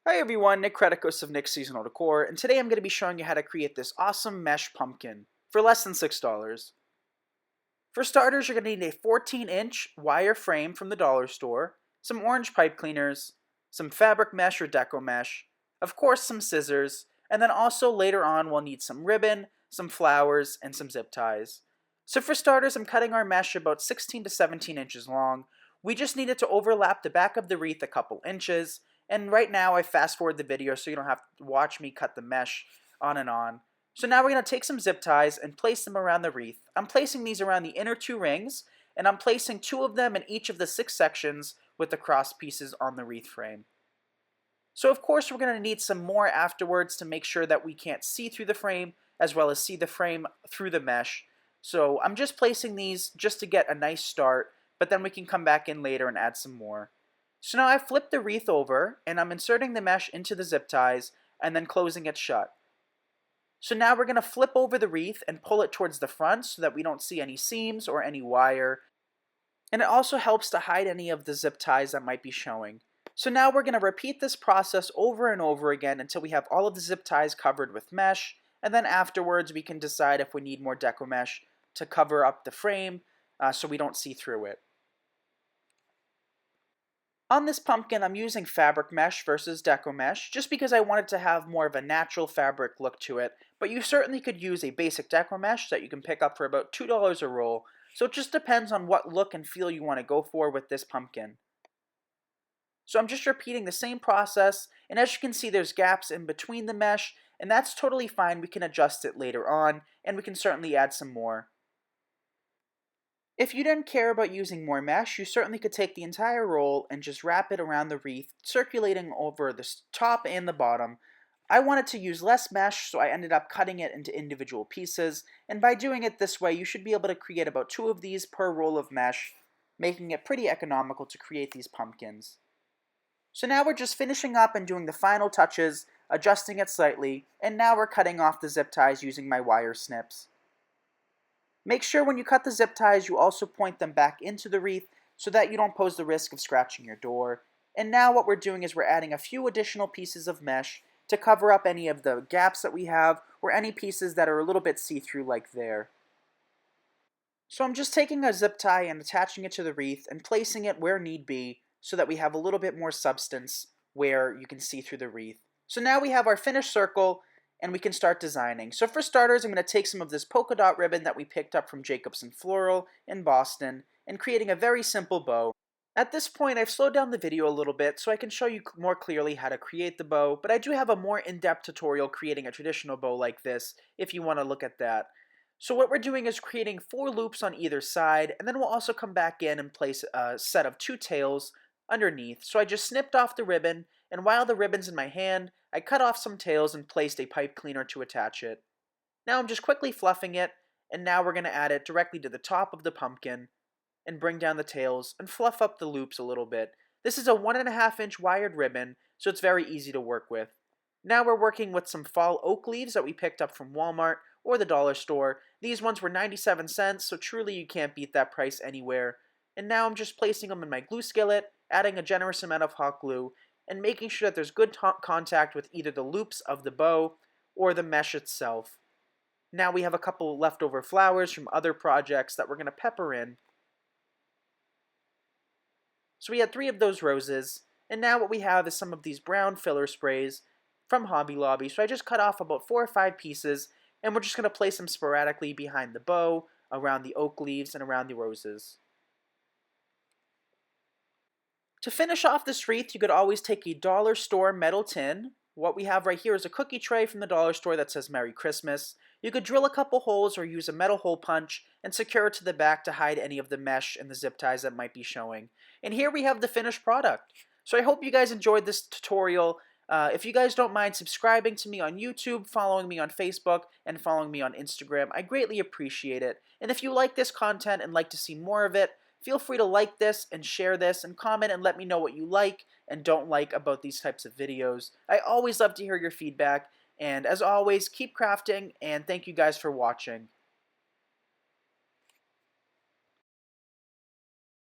Hi everyone, Nick Kretikos of Nick's Seasonal Decor, and today I'm going to be showing you how to create this awesome mesh pumpkin for less than $6. For starters, you're going to need a 14-inch wire frame from the dollar store, some orange pipe cleaners, some fabric mesh or deco mesh, of course some scissors, and then also later on we'll need some ribbon, some flowers, and some zip ties. So for starters, I'm cutting our mesh about 16 to 17 inches long. We just need it to overlap the back of the wreath a couple inches, and right now I fast forward the video so you don't have to watch me cut the mesh on and on. So now we're going to take some zip ties and place them around the wreath. I'm placing these around the inner two rings, and I'm placing two of them in each of the 6 sections with the cross pieces on the wreath frame. So of course we're going to need some more afterwards to make sure that we can't see through the frame as well as see the frame through the mesh. So I'm just placing these just to get a nice start, but then we can come back in later and add some more. So now I've flipped the wreath over and I'm inserting the mesh into the zip ties and then closing it shut. So now we're going to flip over the wreath and pull it towards the front so that we don't see any seams or any wire. And it also helps to hide any of the zip ties that might be showing. So now we're going to repeat this process over and over again until we have all of the zip ties covered with mesh, and then afterwards we can decide if we need more deco mesh to cover up the frame so we don't see through it. On this pumpkin, I'm using fabric mesh versus deco mesh, just because I wanted to have more of a natural fabric look to it, but you certainly could use a basic deco mesh that you can pick up for about $2 a roll, so it just depends on what look and feel you want to go for with this pumpkin. So I'm just repeating the same process, and as you can see there's gaps in between the mesh, and that's totally fine. We can adjust it later on, and we can certainly add some more. If you didn't care about using more mesh, you certainly could take the entire roll and just wrap it around the wreath, circulating over the top and the bottom. I wanted to use less mesh, so I ended up cutting it into individual pieces, and by doing it this way, you should be able to create about 2 of these per roll of mesh, making it pretty economical to create these pumpkins. So now we're just finishing up and doing the final touches, adjusting it slightly, and now we're cutting off the zip ties using my wire snips. Make sure when you cut the zip ties you also point them back into the wreath so that you don't pose the risk of scratching your door. And now what we're doing is we're adding a few additional pieces of mesh to cover up any of the gaps that we have or any pieces that are a little bit see-through like there. So I'm just taking a zip tie and attaching it to the wreath and placing it where need be so that we have a little bit more substance where you can see through the wreath. So now we have our finished circle and we can start designing. So for starters, I'm going to take some of this polka dot ribbon that we picked up from Jacobs & Floral in Boston and creating a very simple bow. At this point, I've slowed down the video a little bit so I can show you more clearly how to create the bow, but I do have a more in-depth tutorial creating a traditional bow like this if you want to look at that. So what we're doing is creating 4 loops on either side, and then we'll also come back in and place a set of 2 tails underneath. So I just snipped off the ribbon, and while the ribbon's in my hand, I cut off some tails and placed a pipe cleaner to attach it. Now I'm just quickly fluffing it, and now we're going to add it directly to the top of the pumpkin, and bring down the tails, and fluff up the loops a little bit. This is a 1.5-inch wired ribbon, so it's very easy to work with. Now we're working with some fall oak leaves that we picked up from Walmart or the dollar store. These ones were 97 cents, so truly you can't beat that price anywhere. And now I'm just placing them in my glue skillet, adding a generous amount of hot glue, and making sure that there's good contact with either the loops of the bow or the mesh itself. Now we have a couple leftover flowers from other projects that we're going to pepper in. So we had 3 of those roses, and now what we have is some of these brown filler sprays from Hobby Lobby. So I just cut off about 4 or 5 pieces, and we're just going to place them sporadically behind the bow, around the oak leaves, and around the roses. To finish off this wreath, you could always take a dollar store metal tin. What we have right here is a cookie tray from the dollar store that says Merry Christmas. You could drill a couple holes or use a metal hole punch and secure it to the back to hide any of the mesh and the zip ties that might be showing. And here we have the finished product. So I hope you guys enjoyed this tutorial. If you guys don't mind subscribing to me on YouTube, following me on Facebook, and following me on Instagram, I greatly appreciate it. And if you like this content and like to see more of it, feel free to like this and share this and comment and let me know what you like and don't like about these types of videos. I always love to hear your feedback, and as always, keep crafting, and thank you guys for watching.